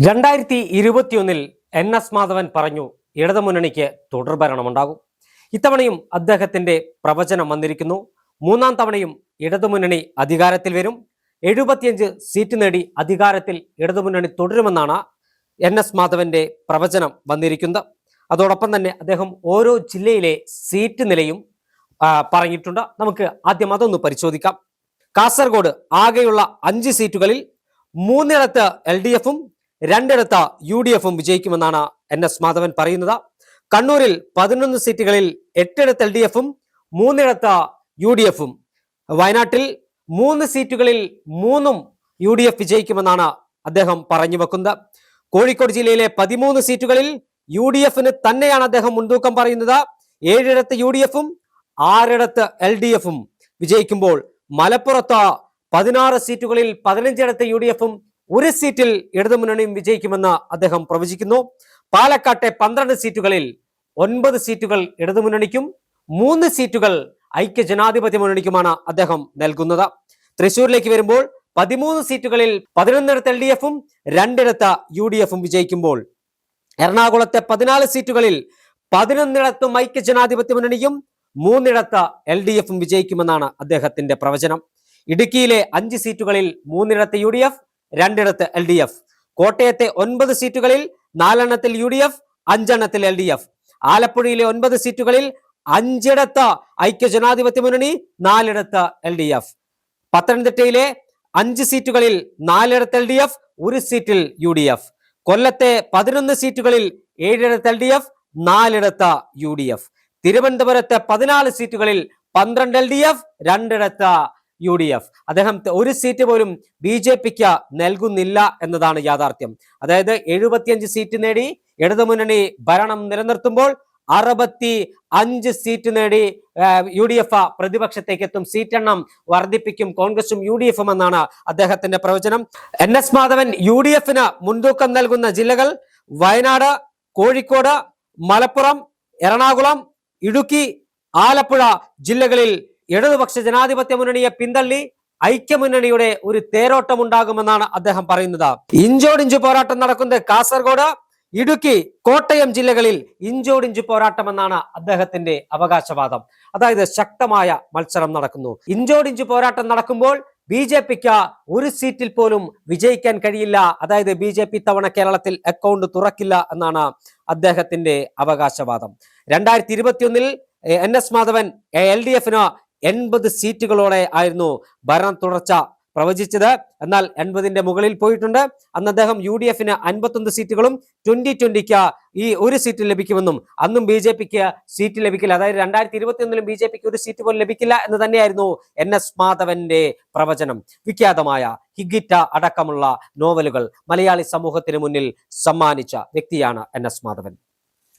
2021 NS Madhavan പറഞ്ഞു ഇടതുമുന്നണിക്ക് തുടർഭരണമുണ്ടാകും. ഇത്തവണയും അദ്ദേഹത്തിന്റെ പ്രവചനം വന്നിരിക്കുന്നു. മൂന്നാം തവണയും ഇടതുമുന്നണി അധികാരത്തിൽ വരും. 75 സീറ്റ് നേടി അധികാരത്തിൽ ഇടതുമുന്നണി തുടരുമെന്നാണ് NS മാധവന്റെ പ്രവചനം വന്നിരിക്കുന്നത്. അതോടൊപ്പം തന്നെ അദ്ദേഹം ഓരോ ജില്ലയിലെ സീറ്റ് നിലയും പറഞ്ഞിട്ടുണ്ട്. നമുക്ക് ആദ്യം അതൊന്ന് പരിശോധിക്കാം. കാസർഗോഡ് ആകെയുള്ള 5 സീറ്റുകളിൽ 3 LDF-ഉം 2 UDF-ഉം വിജയിക്കുമെന്നാണ് NS മാധവൻ പറയുന്നത്. കണ്ണൂരിൽ 11 സീറ്റുകളിൽ 8 LDF-ഉം 3 UDF-ഉം. വയനാട്ടിൽ 3 സീറ്റുകളിൽ 3 UDF വിജയിക്കുമെന്നാണ് അദ്ദേഹം പറഞ്ഞു വെക്കുന്നത്. കോഴിക്കോട് ജില്ലയിലെ 13 സീറ്റുകളിൽ UDF-ന് തന്നെയാണ് അദ്ദേഹം മുൻതൂക്കം പറയുന്നത്. 7 UDF-ഉം 6 LDF-ഉം വിജയിക്കുമ്പോൾ മലപ്പുറത്ത് 16 സീറ്റുകളിൽ 15 UDF-ഉം 1 സീറ്റിൽ ഇടതുമുന്നണിയും വിജയിക്കുമെന്ന് അദ്ദേഹം പ്രവചിക്കുന്നു. പാലക്കാട്ടെ 12 സീറ്റുകളിൽ 9 സീറ്റുകൾ ഇടതുമുന്നണിക്കും 3 സീറ്റുകൾ ഐക്യ ജനാധിപത്യ മുന്നണിക്കുമാണ് അദ്ദേഹം നൽകുന്നത്. തൃശൂരിലേക്ക് വരുമ്പോൾ 13 സീറ്റുകളിൽ 11 LDF-ഉം 2 UDF-ഉം വിജയിക്കുമ്പോൾ എറണാകുളത്തെ 14 സീറ്റുകളിൽ 11 ഐക്യ ജനാധിപത്യ മുന്നണിയും 3 LDF-ഉം വിജയിക്കുമെന്നാണ് അദ്ദേഹത്തിന്റെ പ്രവചനം. ഇടുക്കിയിലെ 5 സീറ്റുകളിൽ 3 UDF, 2 LDF. കോട്ടയത്തെ 9 സീറ്റുകളിൽ 4 UDF, 5 LDF. ആലപ്പുഴയിലെ 9 സീറ്റുകളിൽ 5 ഐക്യ ജനാധിപത്യ മുന്നണി, 4 LDF. പത്തനംതിട്ടയിലെ 5 സീറ്റുകളിൽ 4 LDF, 1 സീറ്റിൽ UDF. കൊല്ലത്തെ 11 സീറ്റുകളിൽ 7 LDF, 4 UDF. തിരുവനന്തപുരത്തെ 14 സീറ്റുകളിൽ 12 LDF, 2 UDF. അദ്ദേഹം 1 സീറ്റ് പോലും BJPക്ക് നൽകുന്നില്ല എന്നതാണ് യാഥാർത്ഥ്യം. അതായത് 75 സീറ്റ് നേടി ഇടതുമുന്നണി ഭരണം നിലനിർത്തുമ്പോൾ 65 സീറ്റ് നേടി UDF പ്രതിപക്ഷത്തേക്ക് എത്തും. സീറ്റെണ്ണം വർദ്ധിപ്പിക്കും കോൺഗ്രസും UDF-ഉം എന്നാണ് അദ്ദേഹത്തിന്റെ പ്രവചനം. NS മാധവൻ UDF-ന് മുൻതൂക്കം നൽകുന്ന ജില്ലകൾ വയനാട്, കോഴിക്കോട്, മലപ്പുറം, എറണാകുളം, ഇടുക്കി, ആലപ്പുഴ ജില്ലകളിൽ ഇടതുപക്ഷ ജനാധിപത്യ മുന്നണിയെ പിന്തള്ളി ഐക്യമുന്നണിയുടെ ഒരു തേരോട്ടം ഉണ്ടാകുമെന്നാണ് അദ്ദേഹം പറയുന്നത്. ഇഞ്ചോടിഞ്ച് പോരാട്ടം നടക്കുന്നത് കാസർഗോഡ്, ഇടുക്കി, കോട്ടയം ജില്ലകളിൽ ഇഞ്ചോടിഞ്ച് പോരാട്ടം എന്നാണ് അദ്ദേഹത്തിന്റെ അവകാശവാദം. അതായത് ശക്തമായ മത്സരം നടക്കുന്നു. ഇഞ്ചോടിഞ്ച് പോരാട്ടം നടക്കുമ്പോൾ BJPക്ക് 1 സീറ്റിൽ പോലും വിജയിക്കാൻ കഴിയില്ല. അതായത് BJP തവണ കേരളത്തിൽ അക്കൗണ്ട് തുറക്കില്ല എന്നാണ് അദ്ദേഹത്തിന്റെ അവകാശവാദം. 2021 NS മാധവൻ LDF-ന് 80 സീറ്റുകളോടെ ആയിരുന്നു ഭരണ തുടർച്ച പ്രവചിച്ചത്. എന്നാൽ 80ന്റെ മുകളിൽ പോയിട്ടുണ്ട്. അന്ന് അദ്ദേഹം UDF-ന് 51 സീറ്റുകളും 2020-ക്ക് ഈ 1 സീറ്റ് ലഭിക്കുമെന്നും അന്നും BJPക്ക് സീറ്റ് ലഭിക്കില്ല, അതായത് 2021-ലും BJPക്ക് 1 സീറ്റ് പോലും ലഭിക്കില്ല എന്ന് തന്നെയായിരുന്നു NS മാധവന്റെ പ്രവചനം. വിഖ്യാതമായ ഹിഗിറ്റ അടക്കമുള്ള നോവലുകൾ മലയാളി സമൂഹത്തിന് മുന്നിൽ സമ്മാനിച്ച വ്യക്തിയാണ് NS മാധവൻ.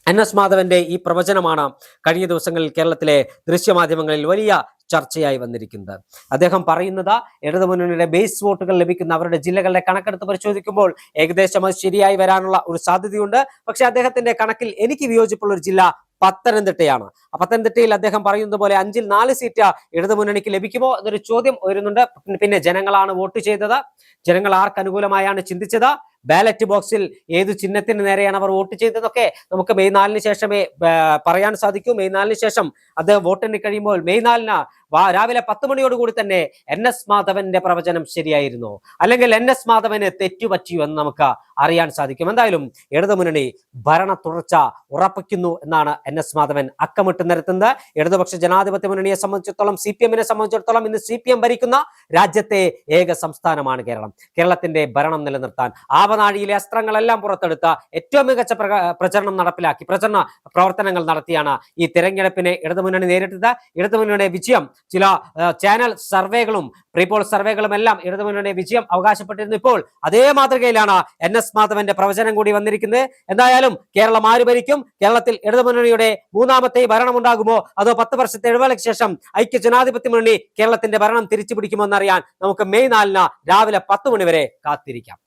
NS മാധവന്റെ ഈ പ്രവചനമാണ് കഴിഞ്ഞ ദിവസങ്ങളിൽ കേരളത്തിലെ ദൃശ്യമാധ്യമങ്ങളിൽ വലിയ ചർച്ചയായി വന്നിരിക്കുന്നത്. അദ്ദേഹം പറയുന്നത് ഇടതുമുന്നണിയുടെ ബേസ് വോട്ടുകൾ ലഭിക്കുന്ന അവരുടെ ജില്ലകളുടെ കണക്കെടുത്ത് പരിശോധിക്കുമ്പോൾ ഏകദേശം അത് ശരിയായി വരാനുള്ള ഒരു സാധ്യതയുണ്ട്. പക്ഷെ അദ്ദേഹത്തിന്റെ കണക്കിൽ എനിക്ക് വിയോജിപ്പുള്ള ഒരു ജില്ല പത്തനംതിട്ടയാണ്. പത്തനംതിട്ടയിൽ അദ്ദേഹം പറയുന്നത് പോലെ 5-ൽ 4 സീറ്റ് ഇടതുമുന്നണിക്ക് ലഭിക്കുമോ എന്നൊരു ചോദ്യം ഉയരുന്നുണ്ട്. പിന്നെ ജനങ്ങളാണ് വോട്ട് ചെയ്തത്, ജനങ്ങൾ ആർക്ക് അനുകൂലമായാണ് ചിന്തിച്ചത്, ബാലറ്റ് ബോക്സിൽ ഏത് ചിഹ്നത്തിന് നേരെയാണ് അവർ വോട്ട് ചെയ്തതൊക്കെ നമുക്ക് മെയ് 4-ന് ശേഷമേ പറയാൻ സാധിക്കൂ. മെയ് 4-ന് ശേഷം അദ്ദേഹം വോട്ടെണ്ണി കഴിയുമ്പോൾ മെയ് 4-ന് രാവിലെ 10 മണിയോടുകൂടി തന്നെ NS മാധവന്റെ പ്രവചനം ശരിയായിരുന്നു, അല്ലെങ്കിൽ NS മാധവന് തെറ്റുപറ്റിയോ എന്ന് നമുക്ക് അറിയാൻ സാധിക്കും. എന്തായാലും ഇടതുമുന്നണി ഭരണ തുടർച്ച ഉറപ്പിക്കുന്നു എന്നാണ് NS മാധവൻ അക്കമിട്ട് നിരത്തുന്നത്. ഇടതുപക്ഷ ജനാധിപത്യ മുന്നണിയെ സംബന്ധിച്ചിടത്തോളം, CPM-നെ സംബന്ധിച്ചിടത്തോളം ഇന്ന് CPM ഭരിക്കുന്ന രാജ്യത്തെ ഏക സംസ്ഥാനമാണ് കേരളം. കേരളത്തിന്റെ ഭരണം നിലനിർത്താൻ ആവനാഴിയിലെ അസ്ത്രങ്ങളെല്ലാം പുറത്തെടുത്ത ഏറ്റവും മികച്ച പ്രചരണം നടപ്പിലാക്കി പ്രചരണ പ്രവർത്തനങ്ങൾ നടത്തിയാണ് ഈ തെരഞ്ഞെടുപ്പിനെ ഇടതുമുന്നണി നേരിട്ടത്. ഇടതുമുന്നണിയുടെ വിജയം ചില ചാനൽ സർവേകളും പ്രീപോൾ സർവേകളും എല്ലാം ഇടതുമുന്നണിയുടെ വിജയം അവകാശപ്പെട്ടിരുന്നു. ഇപ്പോൾ അതേ മാതൃകയിലാണ് NS മാധവന്റെ പ്രവചനം കൂടി വന്നിരിക്കുന്നത്. എന്തായാലും കേരളം ആര് ഭരിക്കും? കേരളത്തിൽ ഇടതുമുന്നണിയുടെ മൂന്നാമത്തെ ഭരണം ഉണ്ടാകുമോ, അതോ 10 വർഷത്തെ ഇടവേളയ്ക്ക് ശേഷം ഐക്യ ജനാധിപത്യ മുന്നണി കേരളത്തിന്റെ ഭരണം തിരിച്ചു പിടിക്കുമോ എന്നറിയാൻ നമുക്ക് മെയ് 4-ന് രാവിലെ 10 മണി വരെ കാത്തിരിക്കാം.